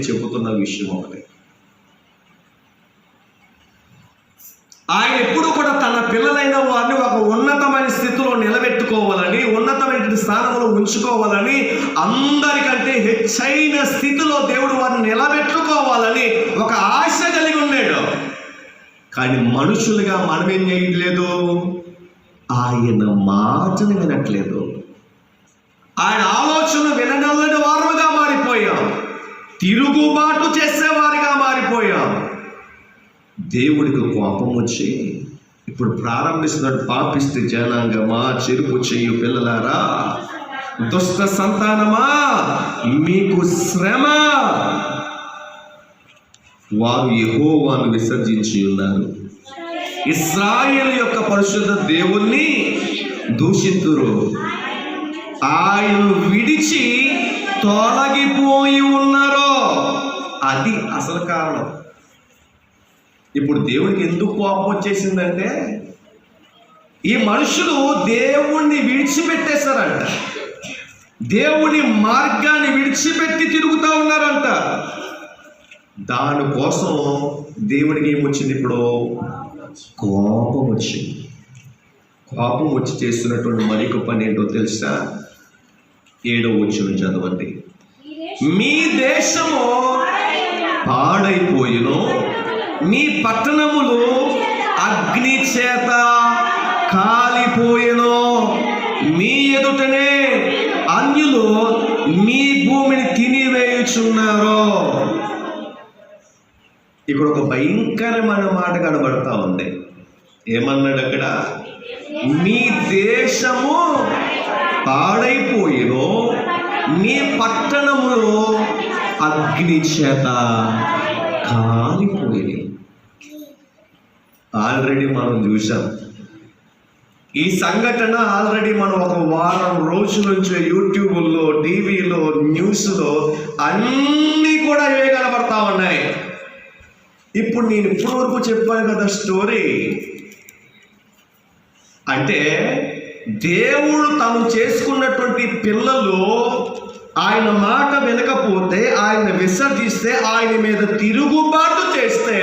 చెబుతున్న విషయం ఒకటి. ఆయన ఎప్పుడు కూడా తన పిల్లలైన వారిని ఒక ఉన్నతమైన స్థితిలో నిలబెట్టుకోవాలని, ఉన్నతమైన స్థానంలో ఉంచుకోవాలని, అందరికంటే హెచ్చైన స్థితిలో దేవుడు వారిని నిలబెట్టుకోవాలని ఒక ఆశ కలిగి ఉన్నాడు. కానీ మనుషులుగా మనం ఏం చేయట్లేదు, ఆయన మాటను వినట్లేదు, ఆయన ఆలోచన వినగలని వారుగా మారిపోయాం, తిరుగుబాటు చేసేవారిగా మారిపోయాం. దేవుడికి కోపం వచ్చి ఇప్పుడు ప్రారంభిస్తున్నాడు, పాపిష్టి జనాంగమా, చెరుపు చెయ్యు పిల్లలారా, దుష్ట సంతానమా, మీకు శ్రమ. వారు యెహోవాను విసర్జించి ఉన్నారు, ఇశ్రాయేలు యొక్క పరిశుద్ధ దేవుణ్ణి దూషితురు, ఆయన విడిచి తొలగిపోయి ఉన్నారు. అది అసలు కారణం. ఇప్పుడు దేవుడికి ఎందుకు కోపం వచ్చేసిందంటే, ఈ మనుషులు దేవుణ్ణి విడిచిపెట్టేశారంట, దేవుని మార్గాన్ని విడిచిపెట్టి తిరుగుతూ ఉన్నారంట. దానికోసం దేవుడికి ఏమొచ్చింది, ఇప్పుడు కోపం వచ్చింది. కోపం వచ్చి చేస్తున్నటువంటి మరొక పని ఏంటో తెలుసా? 7వ వచనం చదవండి. మీ దేశము పాడైపోయిను, మీ పట్టణములు అగ్ని చేత కాలిపోయెను, మీ ఎదుటనే అన్యులు మీ భూమిని తినివేయుచున్నారు. ఇక్కడ ఒక భయంకరమైన మాట కనబడతా ఉంది. ఏమన్నాడు అక్కడ? మీ దేశము పాడైపోయిను, మీ పట్టణములు అగ్ని చేత కాలిపోయి. ఆల్రెడీ మనం చూసాం ఈ సంఘటన. ఆల్రెడీ మనం ఒక వారం రోజుల నుంచి యూట్యూబ్లో, టీవీలో, న్యూస్లో అన్నీ కూడా ఇవే కనబడతా ఉన్నాయి. ఇప్పుడు నేను ఇప్పటి వరకు చెప్పాను కదా స్టోరీ. అంటే దేవుడు తను చేసుకున్నటువంటి పిల్లలు ఆయన మాట వినకపోతే, ఆయన విసర్జిస్తే, ఆయన మీద తిరుగుబాటు చేస్తే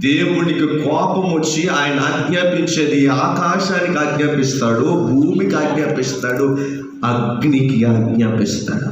దేవునికి కోపం వచ్చి ఆయన ఆజ్ఞాపించేది ఆకాశానికి ఆజ్ఞాపిస్తాడు, భూమికి ఆజ్ఞాపిస్తాడు, అగ్నికి ఆజ్ఞాపిస్తాడు.